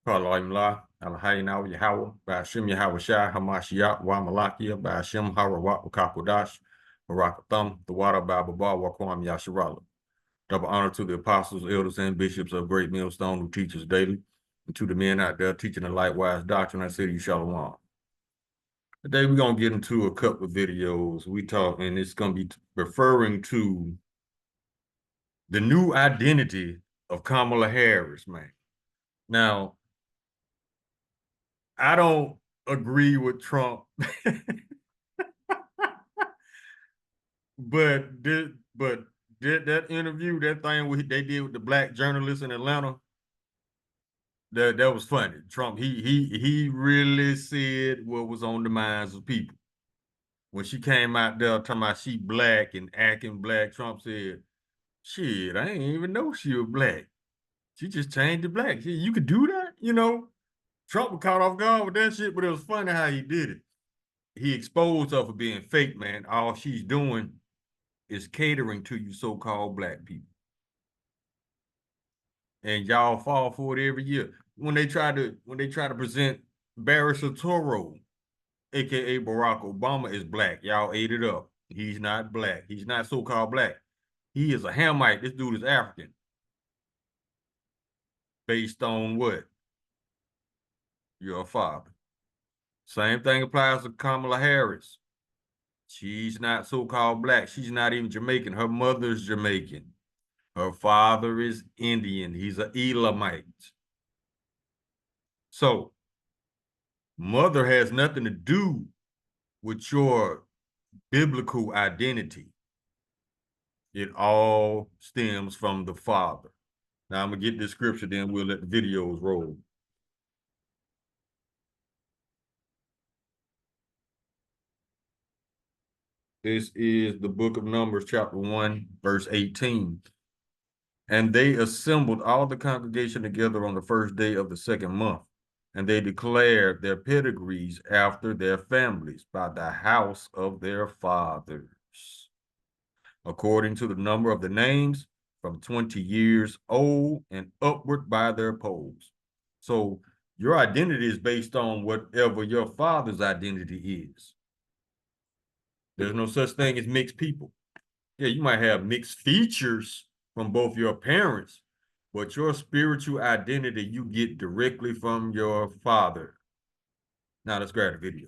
Qala Imla, Alhayna Yahweh, Bashim Yahweh Shai, Hamashiach, Wamalakia, Bashim Harawat, Wakakodash, Barakatham, the water Bababa, Wakwam Yasharala. Double honor to the apostles, elders, and bishops of Great Millstone who teach us daily, and to the men out there teaching the likewise doctrine. I say to you, Shalom. Today we're gonna get into a couple of videos. We talk, and it's gonna be referring to the new identity of Kamala Harris, man. Now, I don't agree with Trump, but did that interview, that thing they did with the black journalist in Atlanta, that was funny. Trump, he really said what was on the minds of people. When she came out there talking about she black and acting black, Trump said, "Shit, I ain't even know she was black. She just changed it black. You could do that, you know." Trump was caught off guard with that shit, but it was funny how he did it. He exposed her for being fake, man. All she's doing is catering to you so-called black people. And y'all fall for it every year. When they try to present Barry Soetoro, aka Barack Obama, is black, y'all ate it up. He's not black. He's not so-called black. He is a Hamite. This dude is African. Based on what? Your father. Same thing applies to Kamala Harris. She's not so-called black. She's not even Jamaican. Her mother's Jamaican. Her father is Indian. He's an Elamite. So, mother has nothing to do with your biblical identity. It all stems from the father. Now, I'm going to get this scripture, then we'll let the videos roll. This is the book of Numbers, chapter 1, verse 18. And they assembled all the congregation together on the first day of the second month, and they declared their pedigrees after their families by the house of their fathers, according to the number of the names, from 20 years old and upward by their polls. So your identity is based on whatever your father's identity is. There's no such thing as mixed people. Yeah, you might have mixed features from both your parents, but your spiritual identity you get directly from your father. Now let's grab the video.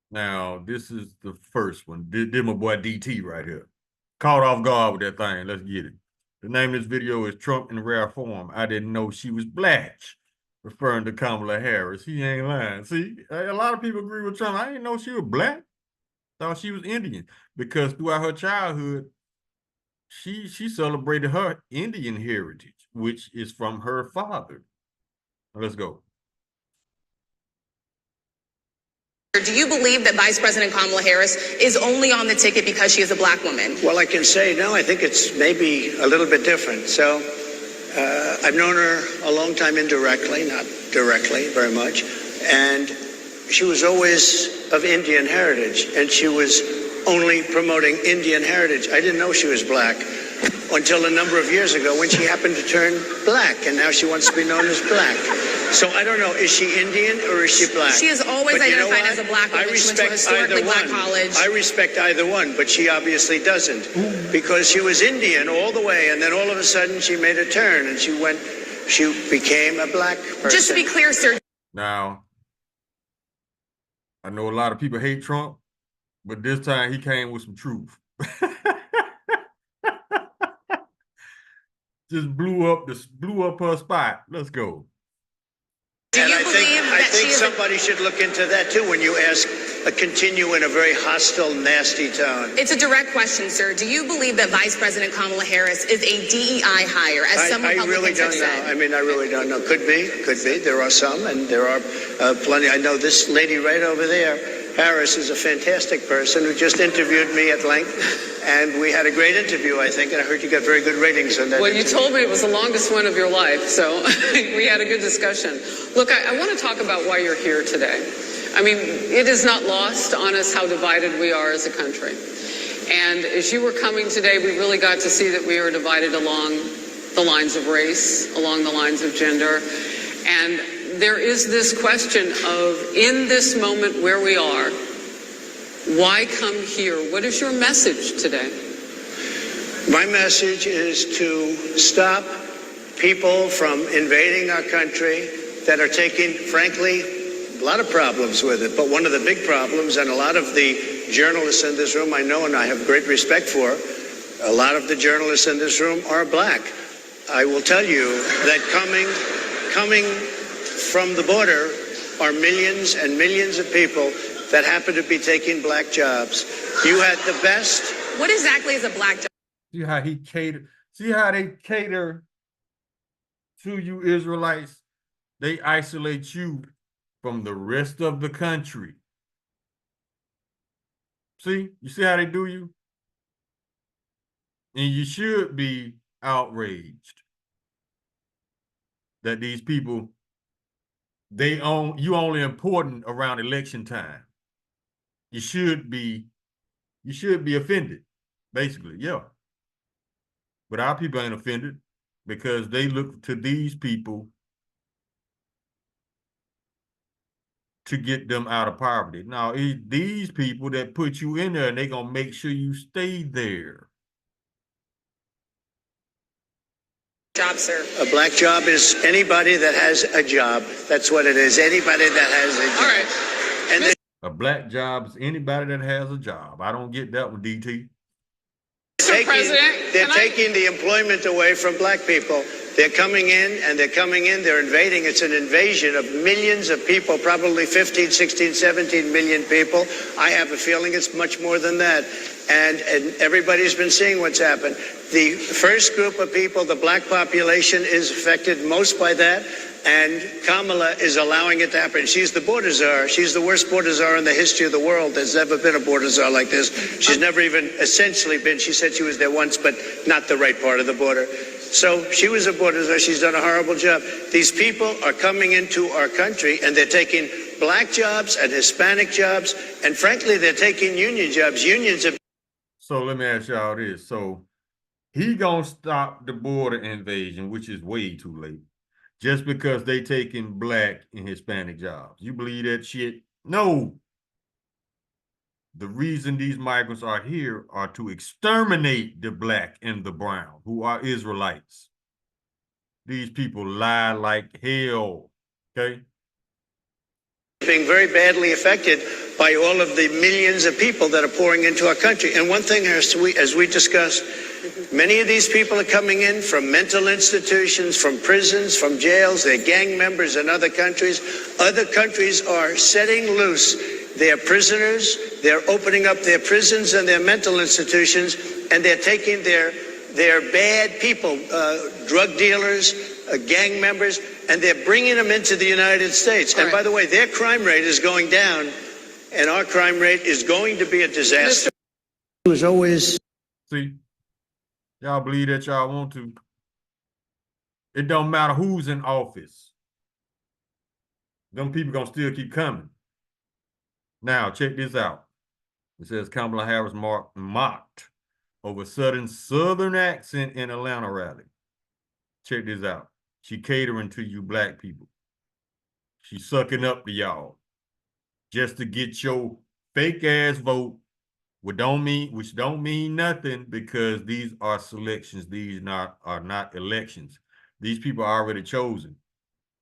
Now, this is the first one. This my boy DT right here. Caught off guard with that thing. Let's get it. The name of this video is Trump in Rare Form. I didn't know she was black, referring to Kamala Harris. He ain't lying. See, a lot of people agree with Trump. I didn't know she was black. Thought she was Indian, because throughout her childhood, she celebrated her Indian heritage, which is from her father. Let's go. Do you believe that Vice President Kamala Harris is only on the ticket because she is a black woman? Well, I can say no. I think it's maybe a little bit different. So I've known her a long time indirectly, not directly very much. And she was always of Indian heritage, and she was only promoting Indian heritage. I didn't know she was black until a number of years ago when she happened to turn black, and now she wants to be known as black. So I don't know, is she Indian or is she black? She is always identified as a black woman. I respect she went to a historically black one. college. I respect either one, but she obviously doesn't, because she was Indian all the way, and then all of a sudden she made a turn and she became a black person. Just to be clear, sir. Now, I know a lot of people hate Trump, but this time he came with some truth. Just blew up her spot. Let's go. Do you believe I that think she is somebody should look into that too when you continue in a very hostile, nasty tone. It's a direct question, sir. Do you believe that Vice President Kamala Harris is a DEI hire, as some Republicans really don't have said? know. I mean, I really don't know. Could be. There are some, and there are plenty. I know this lady right over there, Harris, is a fantastic person who just interviewed me at length, and we had a great interview, I think, and I heard you got very good ratings on that. Well, interview. you told me it was the longest one of your life, so we had a good discussion. Look, I want to talk about why you're here today. I mean, it is not lost on us how divided we are as a country. And as you were coming today, we really got to see that we are divided along the lines of race, along the lines of gender. And there is this question of, in this moment where we are, why come here? What is your message today? My message is to stop people from invading our country that are taking, frankly, a lot of problems with it. But one of the big problems, and a lot of the journalists in this room I know and I have great respect for, a lot of the journalists in this room are black. I will tell you that coming from the border are millions and millions of people that happen to be taking black jobs. You had the best. What exactly is a black job? See how he cater? See how they cater to you Israelites? They isolate you from the rest of the country. See? You see how they do you? And you should be outraged that these people, you only important around election time. You should be offended, basically, yeah. But our people ain't offended because they look to these people to get them out of poverty. Now, it's these people that put you in there and they're going to make sure you stay there. Job, sir. A black job is anybody that has a job. That's what it is. Anybody that has a job. All right. And A black job is anybody that has a job. I don't get that one, DT. they're taking the employment away from black people. They're coming in, they're invading. It's an invasion of millions of people, probably 15, 16, 17 million people. I have a feeling it's much more than that. And everybody's been seeing what's happened. The first group of people, the black population, is affected most by that. And Kamala is allowing it to happen. She's the border czar. She's the worst border czar in the history of the world. There's never been a border czar like this. She's never even essentially been. She said she was there once, but not the right part of the border. So she was a border czar. She's done a horrible job. These people are coming into our country, and they're taking black jobs and Hispanic jobs, and frankly, they're taking union jobs. Unions have. So let me ask y'all this. So he gonna stop the border invasion, which is way too late, just because they taking black and Hispanic jobs. You believe that shit? No. The reason these migrants are here are to exterminate the black and the brown, who are Israelites. These people lie like hell, okay? Being very badly affected by all of the millions of people that are pouring into our country. And one thing, as we discussed, many of these people are coming in from mental institutions, from prisons, from jails. They're gang members in other countries. Other countries are setting loose their prisoners. They're opening up their prisons and their mental institutions, and they're taking their bad people, drug dealers, gang members, and they're bringing them into the United States. And by the way, their crime rate is going down, and our crime rate is going to be a disaster. It was always. See, y'all believe that y'all want to. It don't matter who's in office. Them people gonna still keep coming. Now, check this out. It says Kamala Harris mocked over Southern accent in Atlanta rally. Check this out. She catering to you black people. She's sucking up to y'all just to get your fake ass vote, which don't mean nothing, because these are selections. These are not elections. These people are already chosen.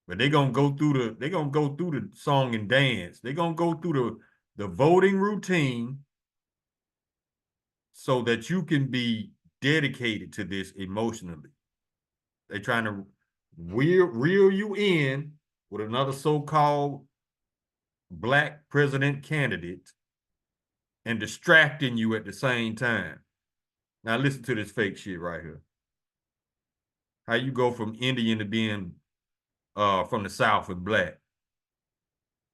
But they're gonna go through the song and dance. They're gonna go through the voting routine so that you can be dedicated to this emotionally. They're trying to reel you in with another so-called black president candidate and distracting you at the same time. Now listen to this fake shit right here. How you go from Indian to being from the South with black.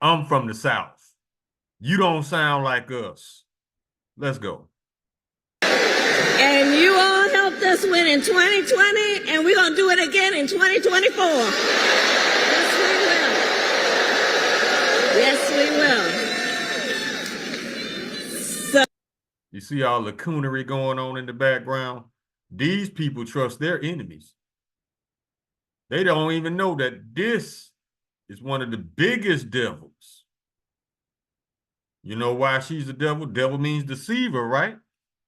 I'm from the South. You don't sound like us. Let's go. And you all helped us win in 2020, and we're going to do it again in 2024. Yes, we will. Yes, we will. So, You see all the coonery going on in the background? These people trust their enemies. They don't even know that this is one of the biggest devils. You know why she's a devil? Devil means deceiver, right?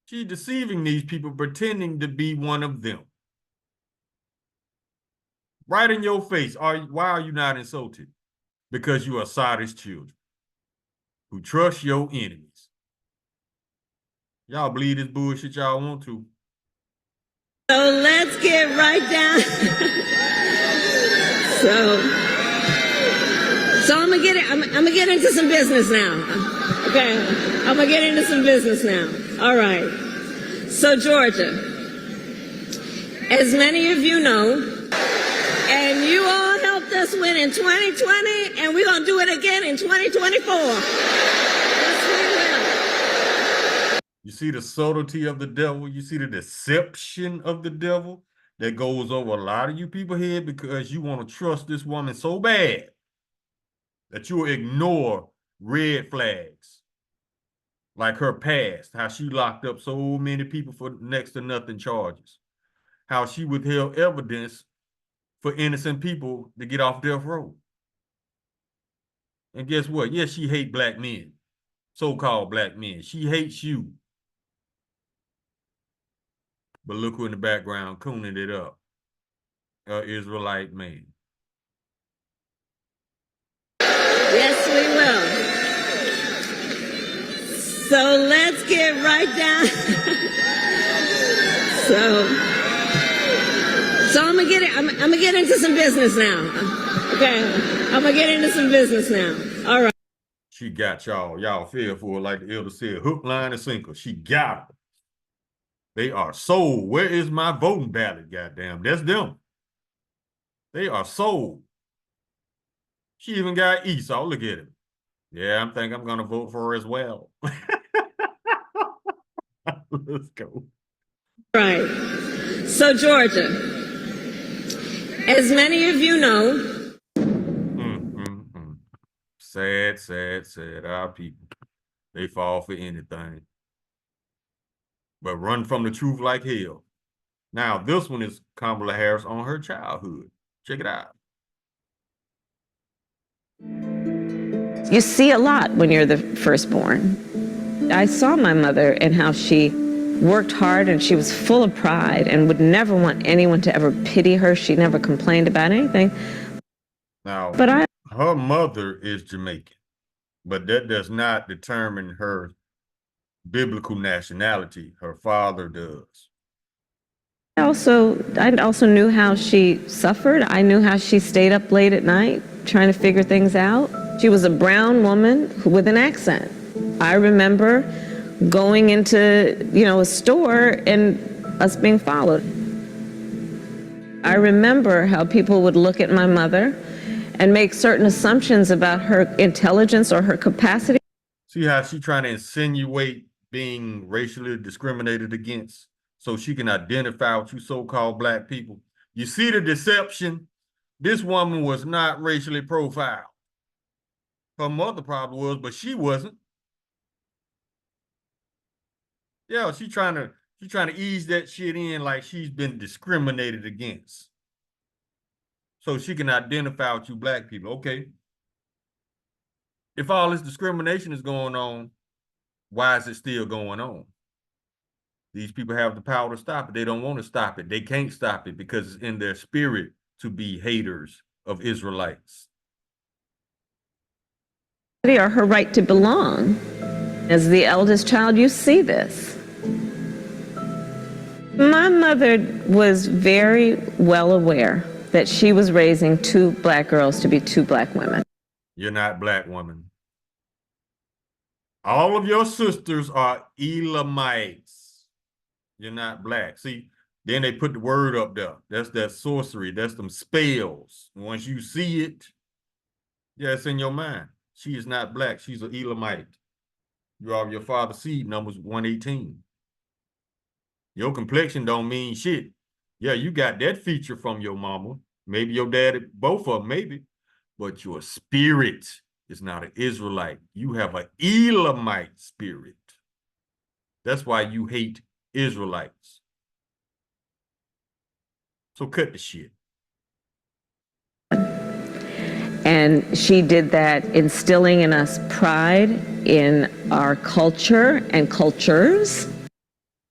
She's deceiving these people, pretending to be one of them. Right in your face. Why are you not insulted? Because you are Sodom's children who trust your enemies. Y'all believe this bullshit y'all want to. so let's get right down. So I'm gonna get it. I'm gonna get into some business now. Okay, I'm gonna get into some business now. All right. So Georgia, as many of you know, and you all helped us win in 2020, and we're gonna do it again in 2024. Yes, we will. You see the subtlety of the devil? You see the deception of the devil that goes over a lot of you people here because you want to trust this woman so bad that you'll ignore red flags like her past, how she locked up so many people for next to nothing charges, how she withheld evidence for innocent people to get off death row. And guess what? Yes, she hates black men, so-called black men. She hates you. But look who in the background cooning it up. Israelite man. Yes, we will. So let's get right down. So I'm gonna get it. I'm gonna get into some business now. Okay, I'm gonna get into some business now. All right. She got y'all. Y'all fell for it, like the elder said, hook, line, and sinker. She got them. They are sold. Where is my voting ballot? Goddamn, that's them. They are sold. She even got Esau. Look at him. Yeah, I think I'm gonna vote for her as well. Let's go. Right. So Georgia, as many of you know, Sad, sad, sad. Our people, they fall for anything. But run from the truth like hell. Now, this one is Kamala Harris on her childhood. Check it out. You see a lot when you're the firstborn. I saw my mother and how she worked hard, and she was full of pride and would never want anyone to ever pity her. She never complained about anything. Now, But her mother is Jamaican, but that does not determine her biblical nationality. Her father does. I also knew how she suffered. I knew how she stayed up late at night trying to figure things out. She was a brown woman with an accent. I remember going into, a store and us being followed. I remember how people would look at my mother and make certain assumptions about her intelligence or her capacity. See how she trying to insinuate being racially discriminated against so she can identify with you so-called black people? You see the deception? This woman was not racially profiled. Her mother probably was, but she wasn't. Yeah, she's trying to ease that shit in like she's been discriminated against. So she can identify with you black people. Okay. If all this discrimination is going on, why is it still going on? These people have the power to stop it. They don't want to stop it. They can't stop it because it's in their spirit to be haters of Israelites. Or her right to belong. As the eldest child, you see this. My mother was very well aware that she was raising two black girls to be two black women. You're not black woman. All of your sisters are Elamites. You're not black. See, then they put the word up there. That's that sorcery. That's them spells. Once you see it, yeah, it's in your mind. She is not black. She's an Elamite. You are your father's seed, numbers 118. Your complexion don't mean shit. Yeah, you got that feature from your mama. Maybe your daddy, both of them, maybe. But your spirit is not an Israelite. You have an Elamite spirit. That's why you hate Israelites. So cut the shit. And she did that, instilling in us pride in our culture and cultures.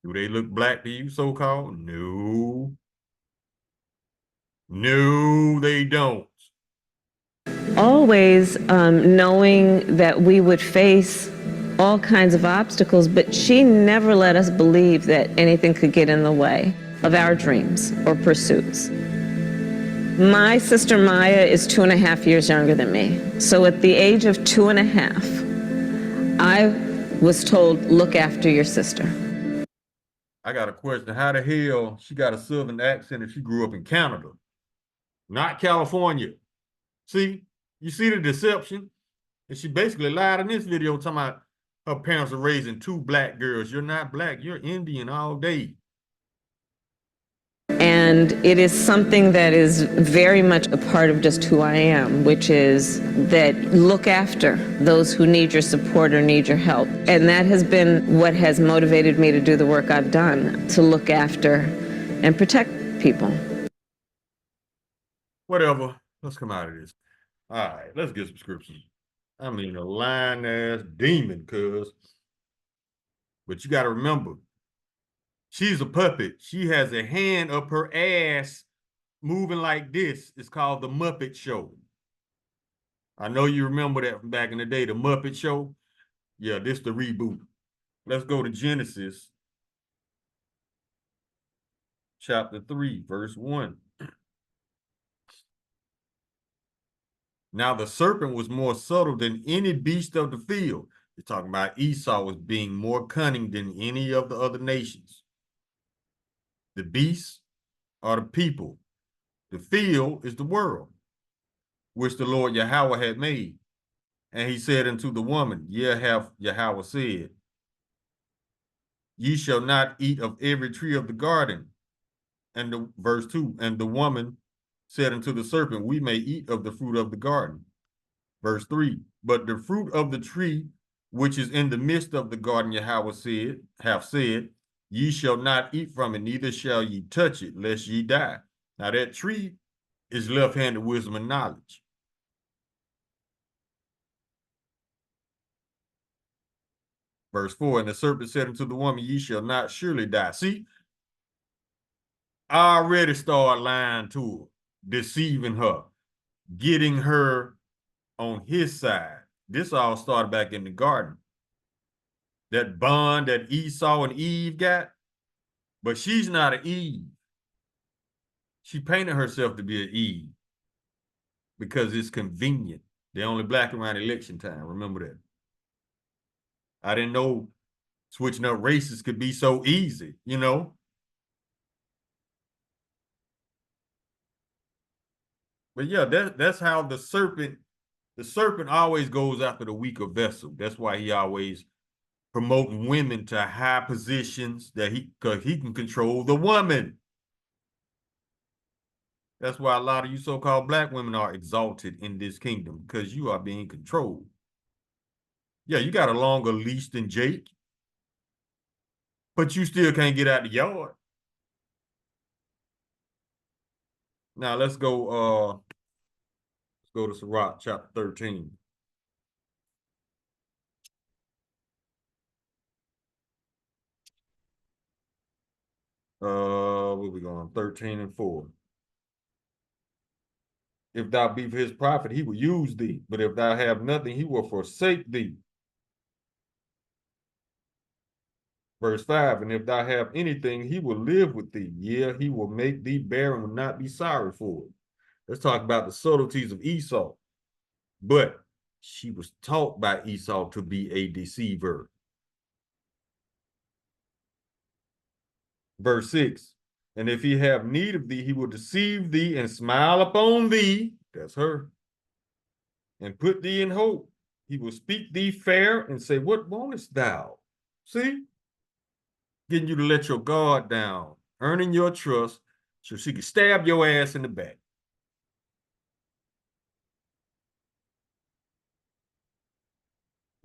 Do they look black to you, so-called? No. No, they don't. Always knowing that we would face all kinds of obstacles, but she never let us believe that anything could get in the way of our dreams or pursuits. My sister Maya is 2.5 years younger than me. So at the age of 2.5, I was told, look after your sister. I got a question. How the hell she got a Southern accent if she grew up in Canada, not California? See, you see the deception? And she basically lied in this video talking about her parents are raising 2 black girls. You're not black, you're Indian all day. And it is something that is very much a part of just who I am, which is that look after those who need your support or need your help. And that has been what has motivated me to do the work I've done, to look after and protect people. Whatever, let's come out of this. All right, let's get some scriptures. I mean, a lying-ass demon, cuz. But you got to remember, she's a puppet. She has a hand up her ass moving like this. It's called The Muppet Show. I know you remember that from back in the day, The Muppet Show. Yeah, this the reboot. Let's go to Genesis chapter 3, verse 1. Now the serpent was more subtle than any beast of the field. You're talking about Esau as being more cunning than any of the other nations. The beasts are the people. The field is the world, which the Lord Yahweh had made. And he said unto the woman, yea, hath Yahweh said, ye shall not eat of every tree of the garden. And verse 2, and the woman said unto the serpent, we may eat of the fruit of the garden. Verse 3, but the fruit of the tree which is in the midst of the garden, Yahweh hath said, ye shall not eat from it, neither shall ye touch it, lest ye die. Now that tree is left-handed wisdom and knowledge. Verse 4, and the serpent said unto the woman, ye shall not surely die. See, I already started lying to her, deceiving her, getting her on his side. This all started back in the garden. That bond that Esau and Eve got, but she's not an Eve. She painted herself to be an Eve because it's convenient. They're only black around election time. Remember that. I didn't know switching up races could be so easy, you know? But yeah, that's how the serpent always goes after the weaker vessel. That's why he always promoting women to high positions because he can control the woman. That's why a lot of you so-called black women are exalted in this kingdom, because you are being controlled. Yeah, you got a longer leash than Jake, but you still can't get out the yard. Now let's go to Sirach chapter 13. Where we going? 13 and 4. If thou be for his prophet, he will use thee. But if thou have nothing, he will forsake thee. Verse 5, and if thou have anything, he will live with thee. Yeah, he will make thee barren, will not be sorry for it. Let's talk about the subtleties of Esau. But she was taught by Esau to be a deceiver. Verse 6, and if he have need of thee, he will deceive thee and smile upon thee. That's her. And put thee in hope. He will speak thee fair and say, what wantest thou? See? Getting you to let your guard down, earning your trust so she can stab your ass in the back.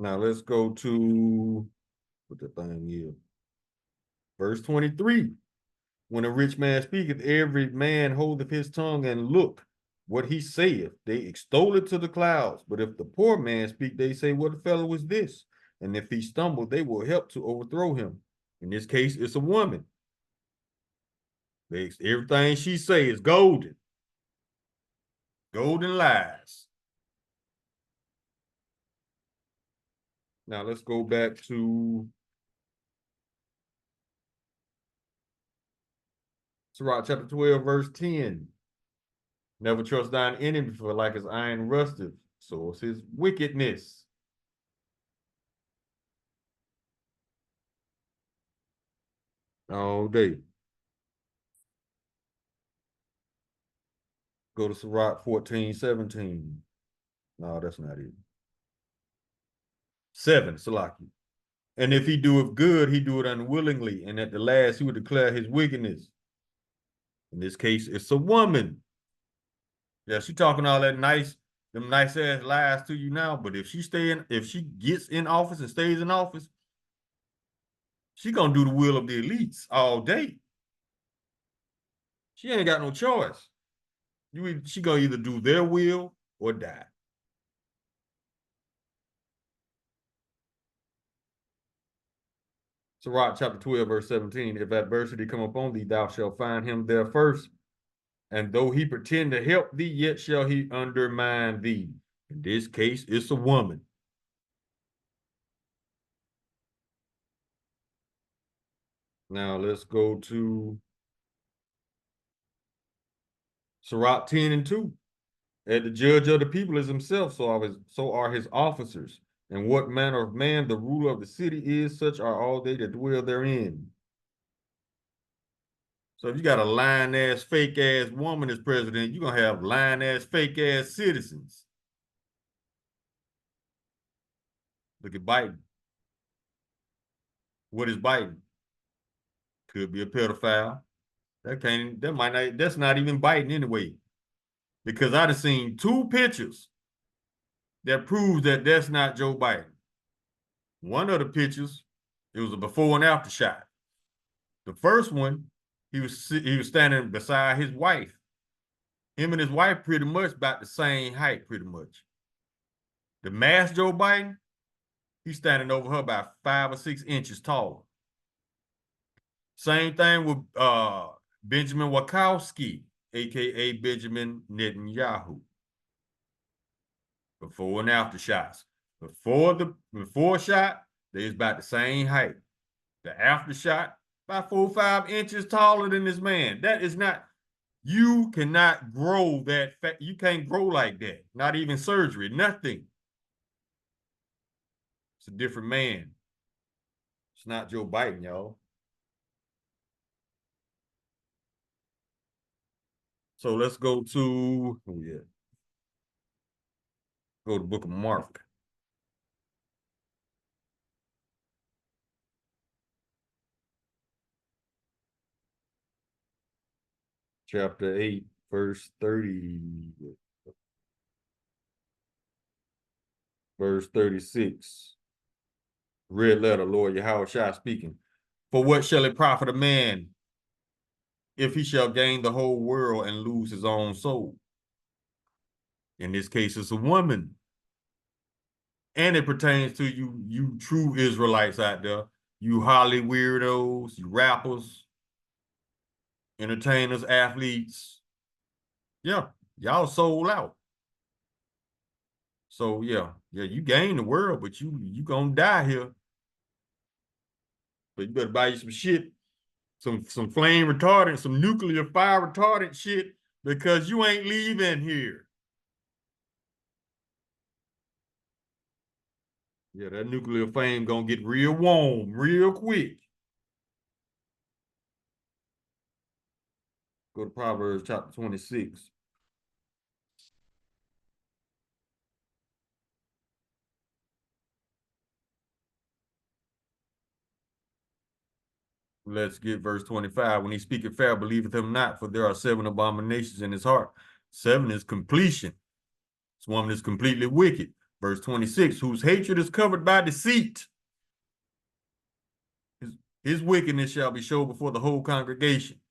Now let's go to what the thing is. Verse 23. When a rich man speaketh, every man holdeth his tongue, and look what he saith. They extol it to the clouds. But if the poor man speak, they say, what fellow is this? And if he stumble, they will help to overthrow him. In this case, it's a woman. Everything she say is golden. Golden lies. Now let's go back to Sirach chapter 12, verse 10. Never trust thine enemy, for like his iron rusteth, so is his wickedness. All day. Go to Sirach 14, 17. No, that's not it. 7, Salaki. And if he doeth good, he do it unwillingly, and at the last he will declare his wickedness. In this case, it's a woman. Yeah, she talking all that them nice ass lies to you now, but if she gets in office and stays in office, she gonna do the will of the elites all day. She ain't got no choice. She gonna either do their will or die. Sirach chapter 12, verse 17. If adversity come upon thee, thou shalt find him there first. And though he pretend to help thee, yet shall he undermine thee. In this case, it's a woman. Now let's go to Sirach 10 and 2. And the judge of the people is himself, so are his officers. And what manner of man the ruler of the city is, such are all they that dwell therein. So if you got a lying-ass, fake-ass woman as president, you're going to have lying-ass, fake-ass citizens. Look at Biden. What is Biden? Could be a pedophile. That's not even Biden anyway. Because I done seen 2 pictures that proves that that's not Joe Biden. One of the pictures, it was a before and after shot. The first one, he was standing beside his wife. Him and his wife pretty much about the same height, pretty much. The masked Joe Biden, he's standing over her about 5 or 6 inches taller. Same thing with Benjamin Wachowski, aka Benjamin Netanyahu. Before and after shots. Before shot, they was about the same height. The after shot, about 4 or 5 inches taller than this man. That is not, you cannot grow that fat. You can't grow like that. Not even surgery, nothing. It's a different man. It's not Joe Biden, y'all. So let's go to, go to the book of Mark. Chapter 8, verse 30. Verse 36. Red letter, Lord Yahushua speaking. For what shall it profit a man if he shall gain the whole world and lose his own soul? In this case, it's a woman. And it pertains to you true Israelites out there, you Holly weirdos, you rappers, entertainers, athletes. Yeah, y'all sold out. So yeah, you gain the world, but you gonna die here. But you better buy you some shit, some flame retardant, some nuclear fire retardant shit, because you ain't leaving here. Yeah, that nuclear flame gonna get real warm real quick. Go to Proverbs chapter 26. Let's get verse 25. When he speaketh fair, believeth him not, for there are 7 abominations in his heart. 7 is completion. This woman is completely wicked. Verse 26, whose hatred is covered by deceit. His wickedness shall be shown before the whole congregation.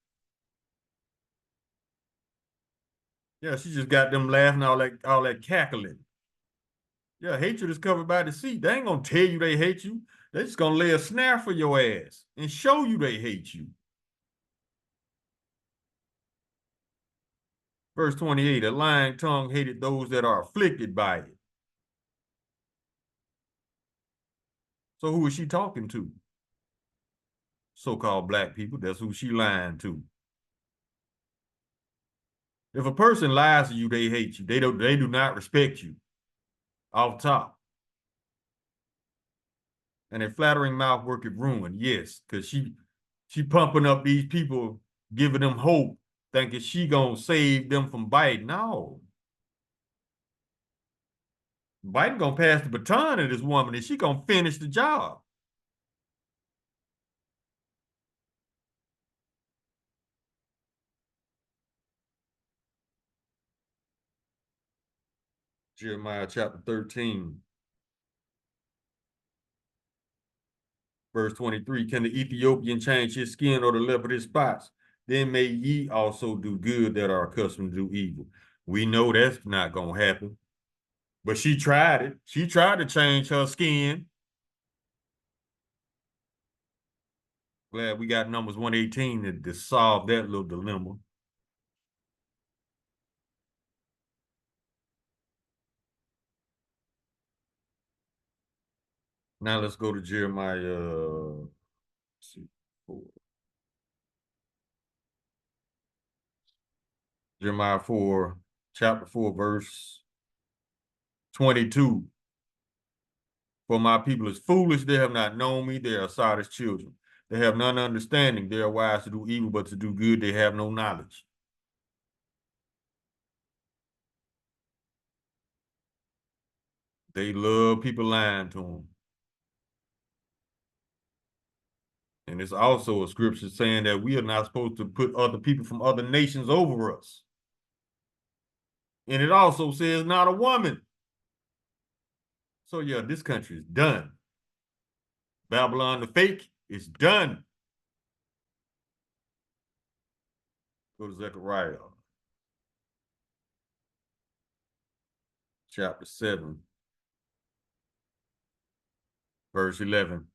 Yeah, she just got them laughing, all that cackling. Yeah, hatred is covered by deceit. They ain't gonna tell you they hate you. They just gonna lay a snare for your ass and show you they hate you. Verse 28, a lying tongue hated those that are afflicted by it. So who is she talking to? So-called black people, that's who she lying to. If a person lies to you, they hate you. They do not respect you. Off top. And a flattering mouth worketh ruin. Yes, because she pumping up these people, giving them hope, thinking she gonna save them from Biden. No. Biden gonna pass the baton to this woman and she gonna finish the job. Jeremiah chapter 13. Verse 23, can the Ethiopian change his skin or the leopard his spots? Then may ye also do good that are accustomed to do evil. We know that's not going to happen. But she tried it. She tried to change her skin. Glad we got Numbers 118 to solve that little dilemma. Now let's go to Jeremiah 4. Jeremiah 4, chapter 4, verse 22. For my people is foolish, they have not known me, they are Sodom's children. They have none understanding, they are wise to do evil, but to do good they have no knowledge. They love people lying to them. And it's also a scripture saying that we are not supposed to put other people from other nations over us. And it also says not a woman. So yeah, this country is done. Babylon the fake is done. Go to Zechariah. Chapter 7. Verse 11.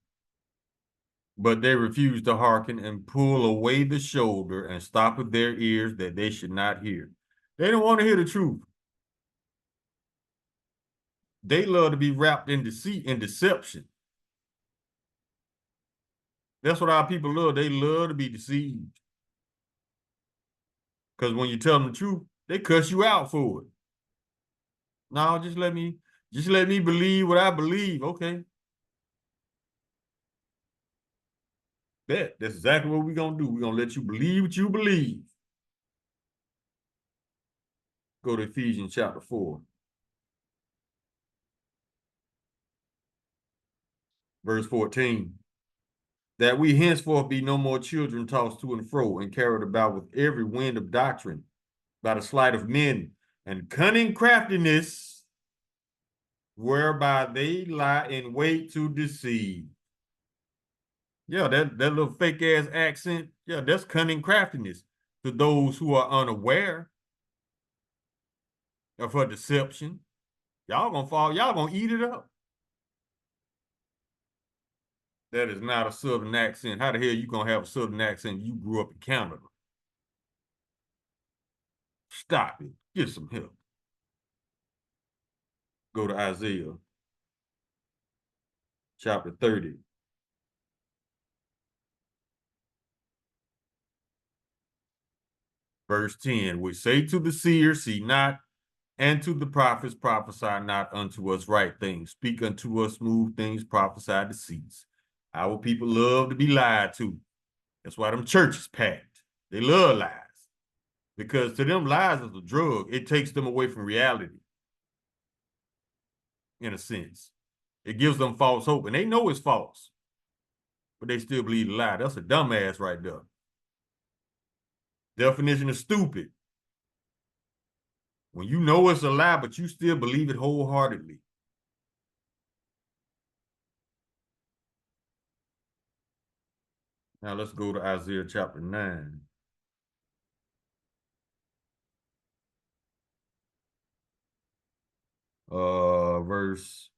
But they refused to hearken and pull away the shoulder and stopped their ears that they should not hear. They don't want to hear the truth. They love to be wrapped in deceit and deception. That's what our people love. They love to be deceived. Because when you tell them the truth, they cuss you out for it. No, just let me believe what I believe. Okay. That's exactly what we're going to do. We're going to let you believe what you believe. Go to Ephesians chapter 4. Verse 14. That we henceforth be no more children tossed to and fro and carried about with every wind of doctrine by the sleight of men and cunning craftiness, whereby they lie in wait to deceive. Yeah, that little fake ass accent, yeah, that's cunning craftiness to those who are unaware of her deception. Y'all gonna fall, y'all gonna eat it up. That is not a Southern accent. How the hell you gonna have a Southern accent? You grew up in Canada. Stop it. Get some help. Go to Isaiah chapter 30. Verse 10, we say to the seer, see not, and to the prophets, prophesy not unto us right things. Speak unto us smooth things, prophesy deceits. Our people love to be lied to. That's why them churches packed. They love lies. Because to them, lies is a drug. It takes them away from reality. In a sense. It gives them false hope. And they know it's false. But they still believe the lie. That's a dumbass right there. Definition of stupid. When you know it's a lie, but you still believe it wholeheartedly. Now let's go to Isaiah chapter 9. Verse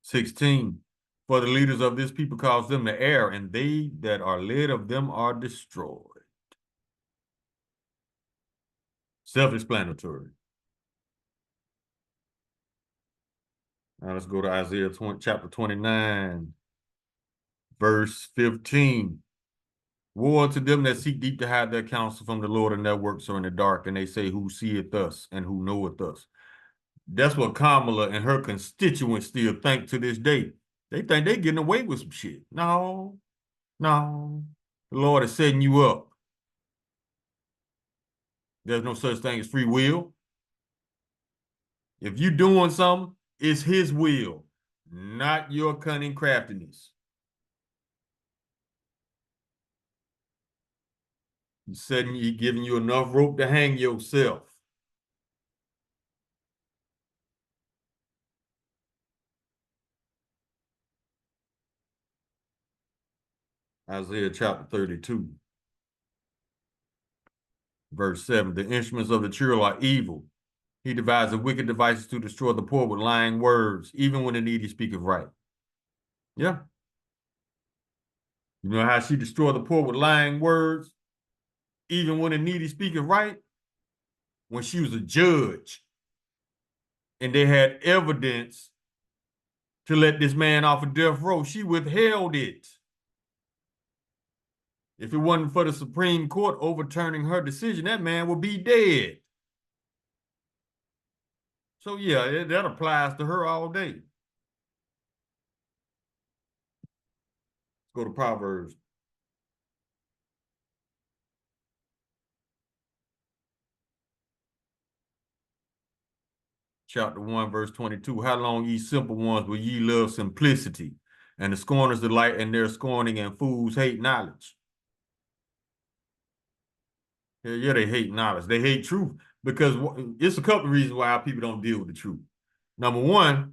16. For the leaders of this people cause them to err, and they that are led of them are destroyed. Self-explanatory. Now let's go to Isaiah chapter 29, verse 15. Woe unto them that seek deep to hide their counsel from the Lord, and their works are in the dark, and they say, who seeth us and who knoweth us? That's what Kamala and her constituents still think to this day. They think they getting away with some shit. No. The Lord is setting you up. There's no such thing as free will. If you're doing something, it's his will, not your cunning craftiness. He's giving you enough rope to hang yourself. Isaiah chapter 32, verse 7. The instruments of the churl are evil. He devises wicked devices to destroy the poor with lying words, even when the needy speaketh right. Yeah. You know how she destroyed the poor with lying words, even when the needy speaketh right? When she was a judge and they had evidence to let this man off of death row, she withheld it. If it wasn't for the Supreme Court overturning her decision, that man would be dead. So yeah, that applies to her all day. Let's go to Proverbs. Chapter 1, verse 22. How long, ye simple ones, will ye love simplicity? And the scorners delight in their scorning, and fools hate knowledge. Yeah, they hate knowledge. They hate truth because it's a couple of reasons why people don't deal with the truth. Number one,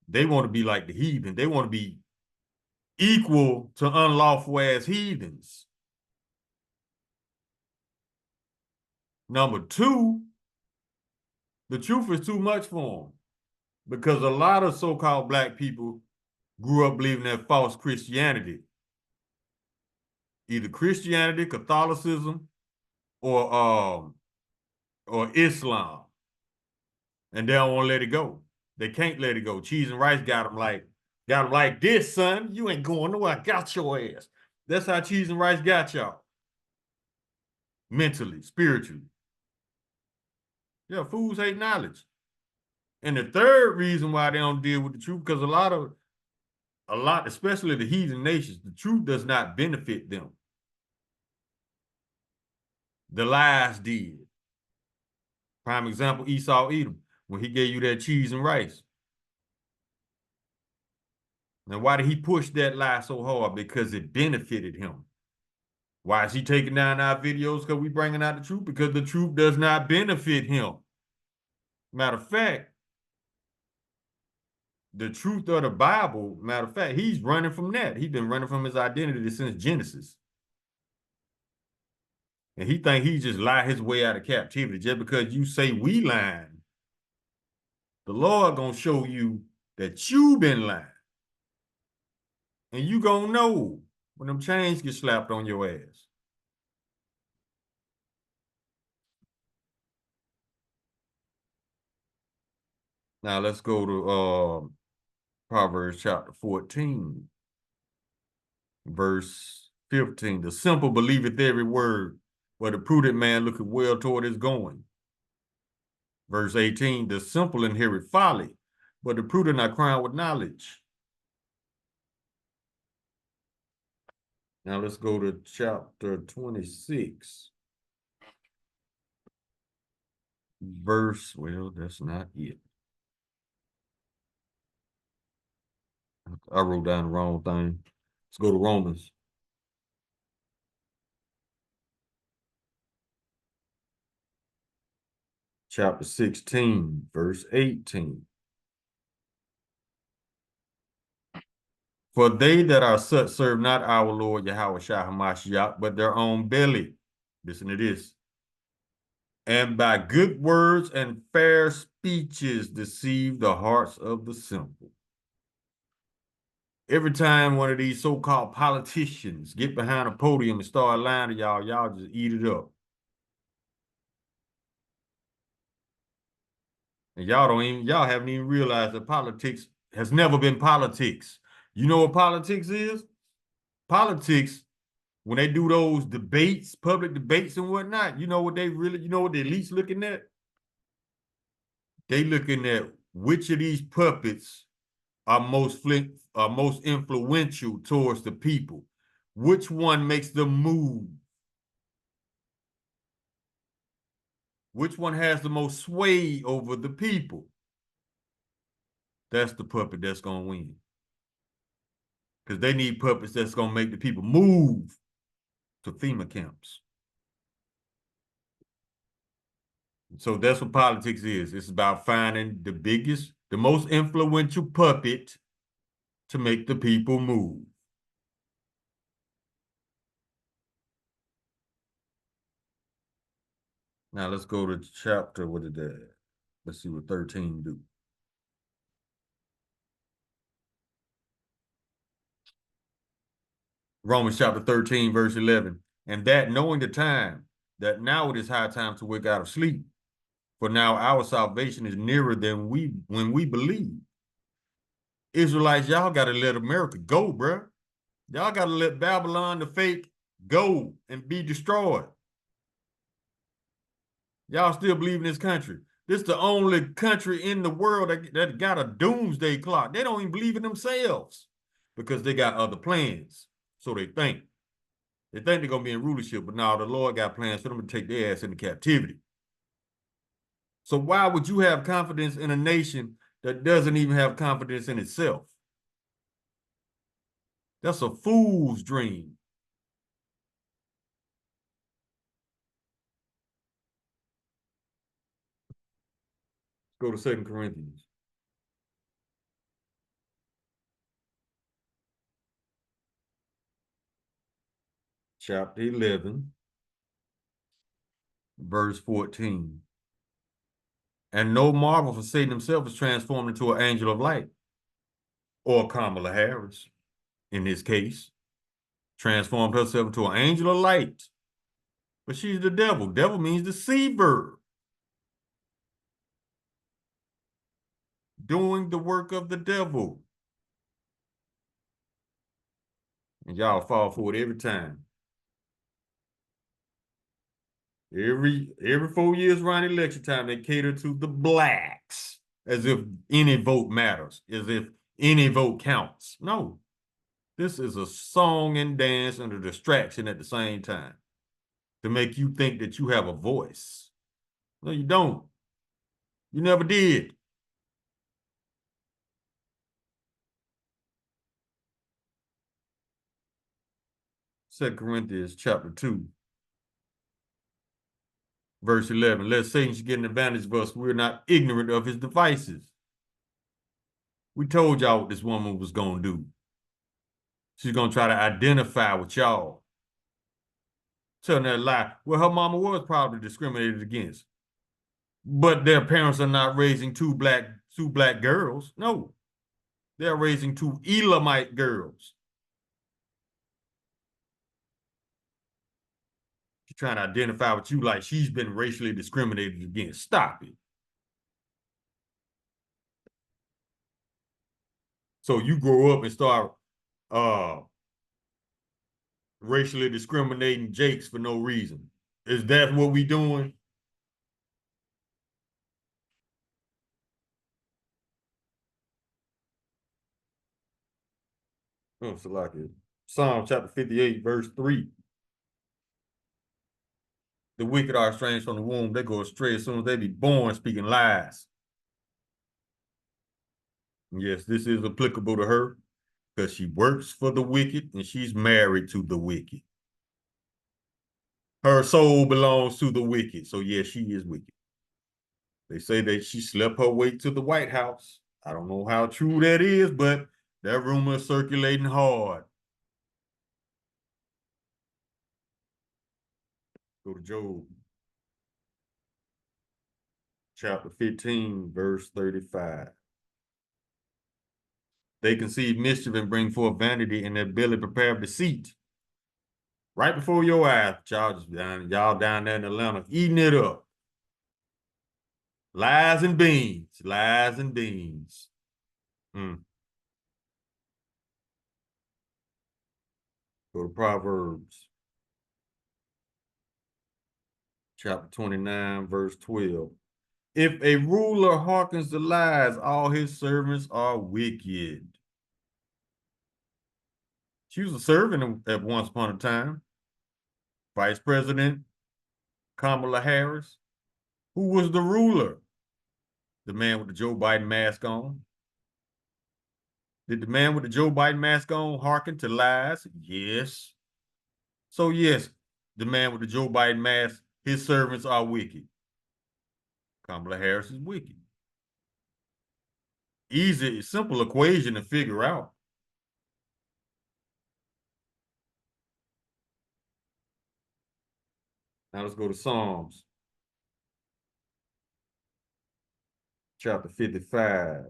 they want to be like the heathen. They want to be equal to unlawful ass heathens. Number two, the truth is too much for them because a lot of so-called black people grew up believing that false Christianity, either Christianity, Catholicism, or Islam, and they don't want to let it go. They can't let it go. Cheese and Rice got them like this, son. You ain't going nowhere. I got your ass. That's how Cheese and Rice got y'all. Mentally, spiritually. Yeah, fools hate knowledge. And the third reason why they don't deal with the truth, because a lot, especially the heathen nations, the truth does not benefit them. The lies did. Prime example, Esau Edom, when he gave you that cheese and rice. Now, why did he push that lie so hard? Because it benefited him. Why is he taking down our videos? Because we bringing out the truth? Because the truth does not benefit him. Matter of fact, the truth of the Bible, matter of fact, he's running from that. He's been running from his identity since Genesis. And he think he just lie his way out of captivity just because you say we lying. The Lord gonna show you that you been lying. And you gonna know when them chains get slapped on your ass. Now let's go to Proverbs chapter 14, verse 15. The simple believeth every word, but the prudent man looketh well toward his going. Verse 18, the simple inherit folly, but the prudent are crowned with knowledge. Now let's go to chapter 26. Well, that's not it. I wrote down the wrong thing. Let's go to Romans. Chapter 16, verse 18. For they that are such serve not our Lord Yahweh Shah Hamashiach, but their own belly. Listen to this. And by good words and fair speeches deceive the hearts of the simple. Every time one of these so-called politicians get behind a podium and start lying to y'all, y'all just eat it up. And y'all haven't even realized that politics has never been politics. You know what politics is? Politics, when they do those debates, public debates and whatnot, you know what they're at least looking at? They looking at which of these puppets are most influential towards the people. Which one makes them move? Which one has the most sway over the people? That's the puppet that's going to win. Because they need puppets that's going to make the people move to FEMA camps. So that's what politics is. It's about finding the most influential puppet to make the people move. Now let's go to chapter, what did that? Let's see what 13 do. Romans chapter 13, verse 11. And that knowing the time, that now it is high time to wake out of sleep. For now our salvation is nearer than when we believe. Israelites, y'all got to let America go, bruh. Y'all got to let Babylon the fake go and be destroyed. Y'all still believe in this country. This is the only country in the world that got a doomsday clock. They don't even believe in themselves because they got other plans. So they think. They think they're going to be in rulership, but now the Lord got plans for them to take their ass into captivity. So why would you have confidence in a nation that doesn't even have confidence in itself? That's a fool's dream. Go to 2 Corinthians. Chapter 11, verse 14. And no marvel, for Satan himself is transformed into an angel of light, or Kamala Harris, in this case, transformed herself into an angel of light. But she's the devil. Devil means deceiver. Doing the work of the devil. And y'all fall for it every time. Every 4 years around election time, they cater to the blacks as if any vote matters, as if any vote counts. No, this is a song and dance and a distraction at the same time to make you think that you have a voice. No, you don't. You never did. Second Corinthians chapter 2. Verse 11, lest Satan should get an advantage of us, we're not ignorant of his devices. We told y'all what this woman was going to do. She's going to try to identify with y'all. Telling that lie. Well, her mama was probably discriminated against. But their parents are not raising two black girls. No. They're raising two Elamite girls. Trying to identify with you like she's been racially discriminated against. Stop it. So you grow up and start racially discriminating Jakes for no reason. Is that what we doing? Oh, so like it. Psalm chapter 58, verse 3. The wicked are estranged from the womb. They go astray as soon as they be born, speaking lies. Yes, this is applicable to her because she works for the wicked and she's married to the wicked. Her soul belongs to the wicked. So, yes, she is wicked. They say that she slept her way to the White House. I don't know how true that is, but That rumor is circulating hard. Go to Job. Chapter 15, verse 35. They conceive mischief and bring forth vanity, and their belly prepare deceit. Right before your eyes, y'all down there in Atlanta, eating it up. Lies and beans, lies and beans. Go to Proverbs. Chapter 29, verse 12. If a ruler hearkens to lies, all his servants are wicked. She was a servant at once upon a time. Vice President Kamala Harris. Who was the ruler? The man with the Joe Biden mask on. Did the man with the Joe Biden mask on hearken to lies? Yes. So yes, the man with the Joe Biden mask, his servants are wicked. Kamala Harris is wicked. Easy, simple equation to figure out. Now let's go to Psalms. Chapter 55,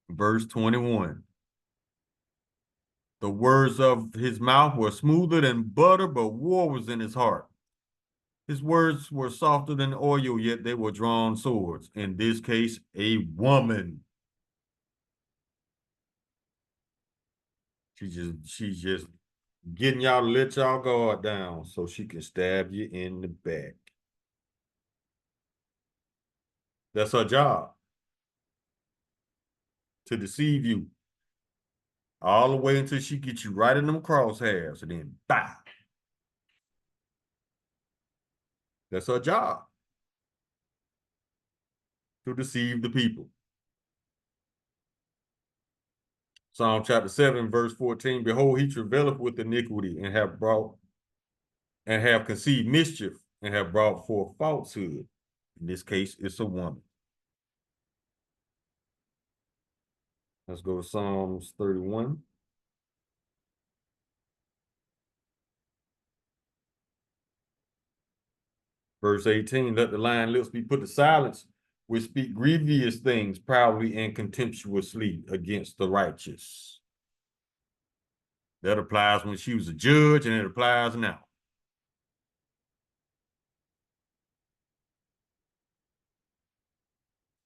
verse 21. The words of his mouth were smoother than butter, but war was in his heart. His words were softer than oil, yet they were drawn swords. In this case, a woman. She's just getting y'all to let y'all guard down so she can stab you in the back. That's her job. To deceive you. All the way until she gets you right in them crosshairs and then bye. That's her job. To deceive the people. Psalm chapter 7, verse 14. Behold, he travaileth with iniquity and have conceived mischief and have brought forth falsehood. In this case, it's a woman. Let's go to Psalms 31. Verse 18, let the lying lips be put to silence, which speak grievous things proudly and contemptuously against the righteous. That applies when she was a judge, and it applies now.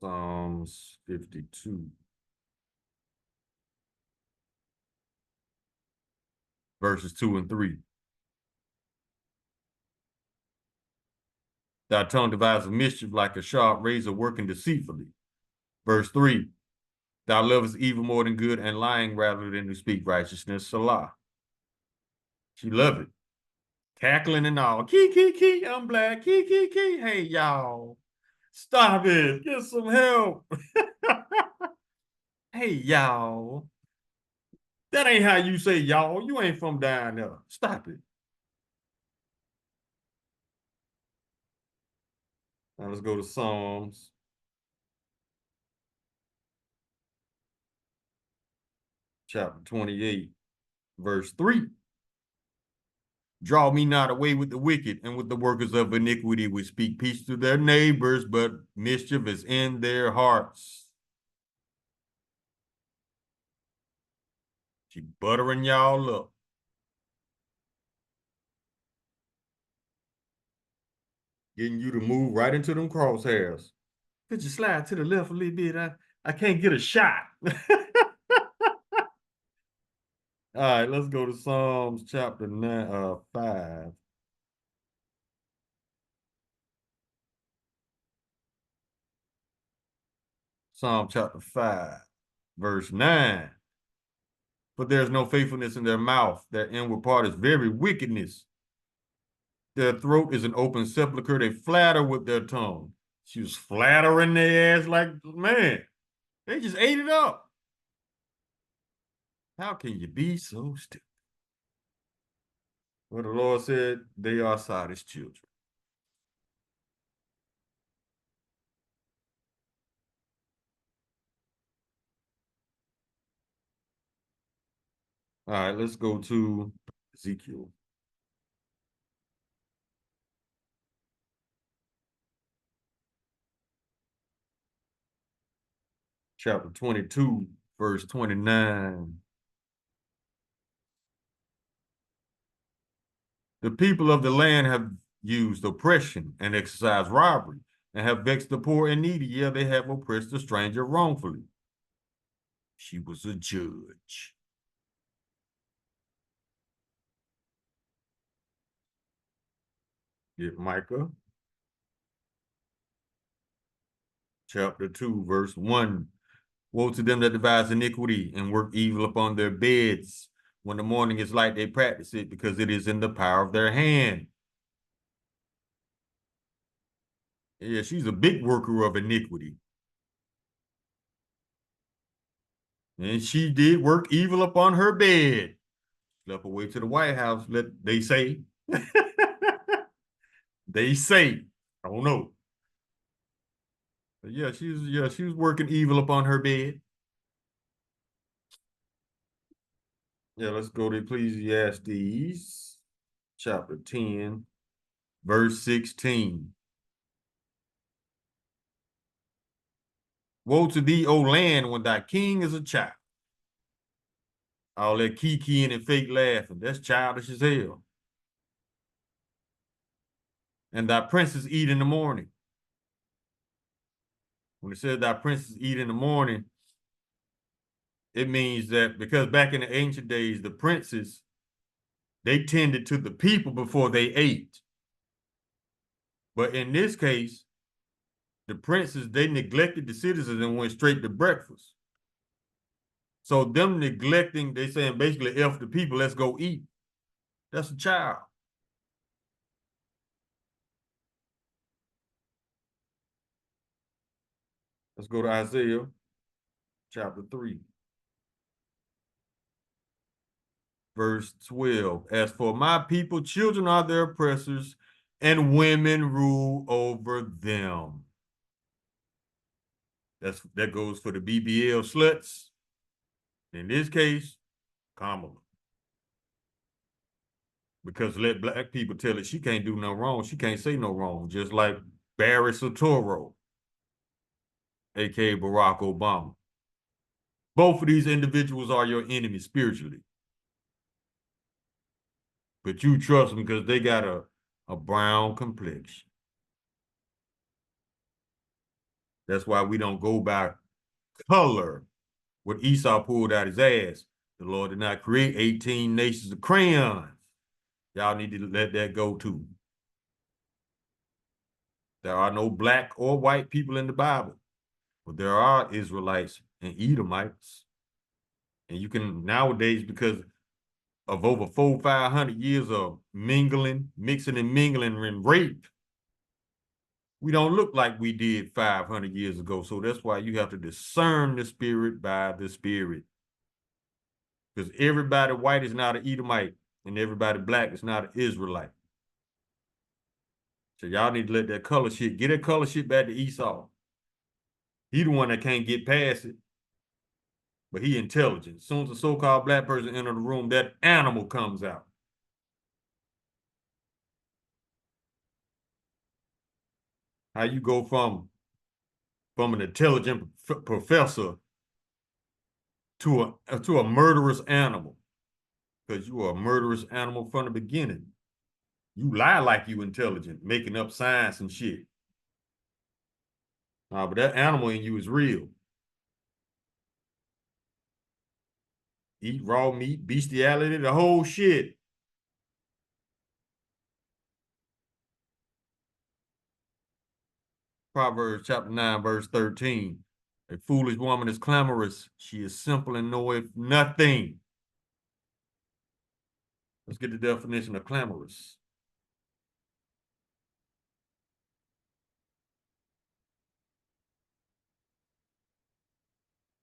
Psalms 52. Verses 2 and 3. Thy tongue devises mischief like a sharp razor working deceitfully. Verse 3. Thou lovest evil more than good, and lying rather than to speak righteousness. Salah. She loved it. Cackling and all. Key, I'm black. Key. Hey, y'all. Stop it. Get some help. Hey, y'all. That ain't how you say y'all. You ain't from down there. Stop it. Now let's go to Psalms. Chapter 28, verse 3. Draw me not away with the wicked and with the workers of iniquity, which speak peace to their neighbors, but mischief is in their hearts. She buttering y'all up. Getting you to move right into them crosshairs. Could you slide to the left a little bit? I can't get a shot. All right, let's go to Psalms chapter 5. Psalm chapter 5, verse 9. But there's no faithfulness in their mouth. Their inward part is very wickedness. Their throat is an open sepulchre. They flatter with their tongue. She was flattering their ass like, man, they just ate it up. How can you be so stupid? Well, the Lord said, they are Sodom's children. All right, let's go to Ezekiel. Chapter 22, verse 29. The people of the land have used oppression and exercised robbery and have vexed the poor and needy. Yeah, they have oppressed the stranger wrongfully. She was a judge. Get Micah. Chapter 2, verse 1. Woe to them that devise iniquity and work evil upon their beds. When the morning is light, they practice it because it is in the power of their hand. Yeah, she's a big worker of iniquity. And she did work evil upon her bed. Slept away to the White House, they say. They say. I don't know. But yeah, she was working evil upon her bed. Yeah, let's go to Ecclesiastes chapter 10, verse 16. Woe to thee, O land, when thy king is a child. All that kikiing and fake laughing, that's childish as hell. And thy princes eat in the morning. When it says thy princes eat in the morning, it means that because back in the ancient days, the princes, they tended to the people before they ate. But in this case, the princes, they neglected the citizens and went straight to breakfast. So them neglecting, they saying basically F the people, let's go eat. That's a child. Let's go to Isaiah chapter 3. Verse 12. As for my people, children are their oppressors, and women rule over them. That goes for the BBL sluts. In this case, Kamala. Because let black people tell her she can't do no wrong. She can't say no wrong. Just like Barry Soetoro, aka Barack Obama. Both of these individuals are your enemy spiritually. But you trust them because they got a brown complexion. That's why we don't go by color. When Esau pulled out his ass, the Lord did not create 18 nations of crayons. Y'all need to let that go too. There are no black or white people in the Bible, but there are Israelites and Edomites. And you can nowadays, because of over 400-500 years of mixing and mingling and rape, we don't look like we did 500 years ago. So that's why you have to discern the spirit by the spirit. Because everybody white is not an Edomite, and everybody black is not an Israelite. So y'all need to let that color shit, get that color shit back to Esau. He the one that can't get past it. But he intelligent. As soon as a so-called black person enter the room, that animal comes out. How you go from an intelligent professor to a murderous animal? Because you are a murderous animal from the beginning. You lie like you intelligent, making up science and shit. But that animal in you is real. Eat raw meat, bestiality, the whole shit. Proverbs chapter 9, verse 13. A foolish woman is clamorous. She is simple and knoweth nothing. Let's get the definition of clamorous.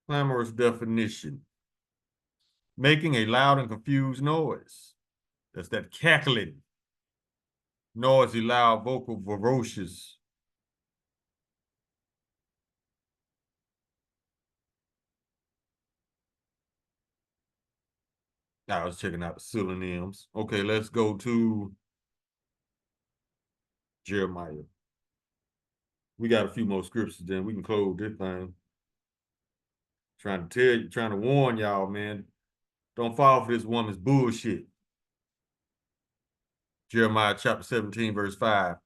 Clamorous definition. Making a loud and confused noise. That's that cackling. Noisy, loud, vocal, ferocious. I was checking out the synonyms. Okay, let's go to Jeremiah. We got a few more scriptures, then we can close this thing. Trying to tell you, trying to warn y'all, man. Don't fall for this woman's bullshit. Jeremiah chapter 17, verse 5.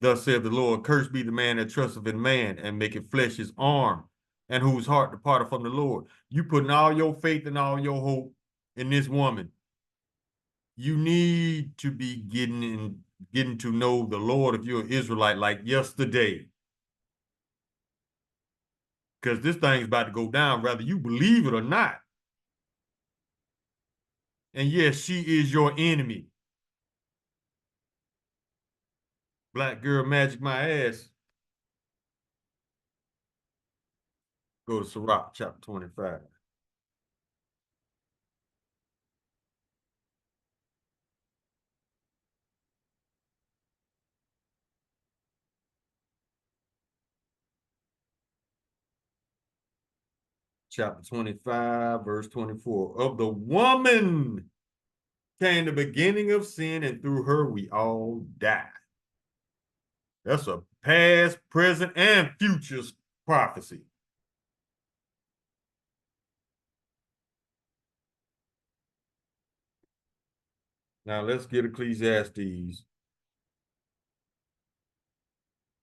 Thus saith the Lord, cursed be the man that trusteth in man and maketh flesh his arm, and whose heart departed from the Lord. You putting all your faith and all your hope in this woman. You need to be getting to know the Lord if you're an Israelite like yesterday. Because this thing's about to go down, whether you believe it or not. And yes, she is your enemy. Black girl magic my ass. Go to Sirach chapter 25. Chapter 25, verse 24. Of the woman came the beginning of sin, and through her we all die. That's a past, present, and future prophecy. Now let's get Ecclesiastes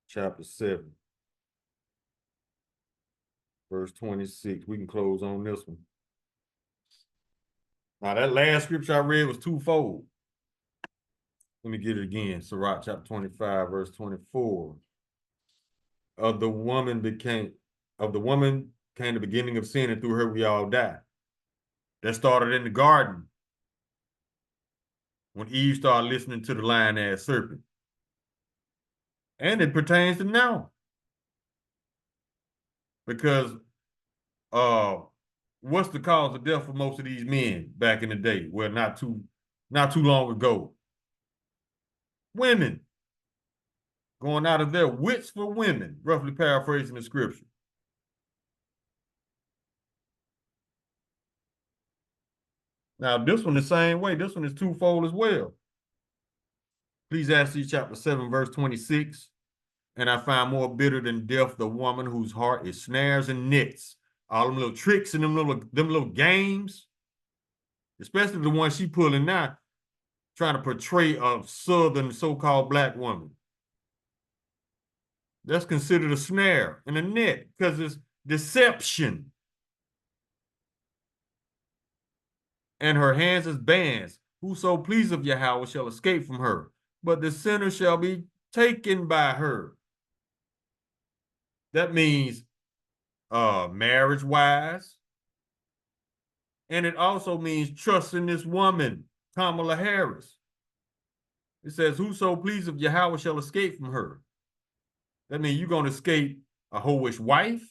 chapter 7, verse 26. We can close on this one. Now that last scripture I read was twofold. Let me get it again. Sirach chapter 25, verse 24. Of the woman came the beginning of sin, and through her we all die. That started in the garden when Eve started listening to the lion-ass serpent. And it pertains to now. Because what's the cause of death for most of these men back in the day? Well, not too long ago. Women. Going out of their wits for women, roughly paraphrasing the scripture. Now, this one the same way. This one is twofold as well. Ecclesiastes chapter 7, verse 26. And I find more bitter than death the woman whose heart is snares and nets. All them little tricks and them little games, especially the one she pulling now, trying to portray a southern so-called black woman. That's considered a snare and a net because it's deception. And her hands as bands. Whoso pleaseth Yahweh shall escape from her, but the sinner shall be taken by her. That means marriage-wise. And it also means trusting this woman, Kamala Harris. It says, whoso pleaseth Yahweh shall escape from her. That means you're going to escape a hoish wife,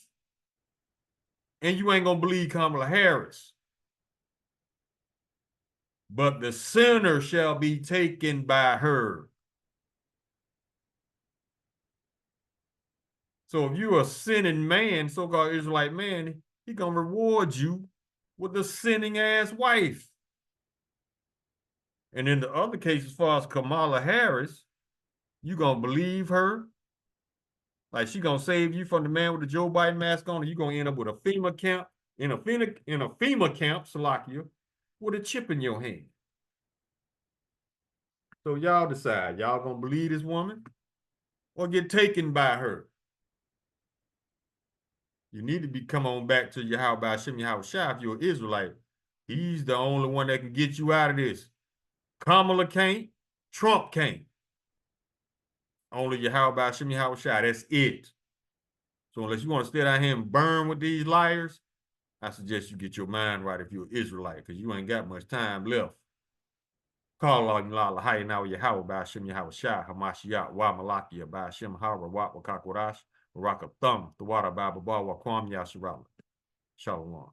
and you ain't going to believe Kamala Harris. But the sinner shall be taken by her. So if you're a sinning man, so-called Israelite man, he going to reward you with a sinning ass wife. And in the other case, as far as Kamala Harris, you going to believe her? Like she going to save you from the man with the Joe Biden mask on, and you're going to end up with a FEMA camp, in a FEMA camp, Salakia, with a chip in your hand. So y'all decide, y'all going to believe this woman or get taken by her? You need to come on back to Yahweh Hashem Yahweh Shai if you're an Israelite. He's the only one that can get you out of this. Kamala can't, Trump can't. Only Yahweh Hashem Yahweh Shai, that's it. So unless you want to stay down here and burn with these liars, I suggest you get your mind right if you're an Israelite, because you ain't got much time left. Call on Allah, Hayy now Yahweh Hashem Yahweh Shai, Hamashiach, Wa Malakia, Hashem Hara, Wa Wakakorash, Baraka Thumb, the water Bible, Wa Kwam Yasharala. Shalom.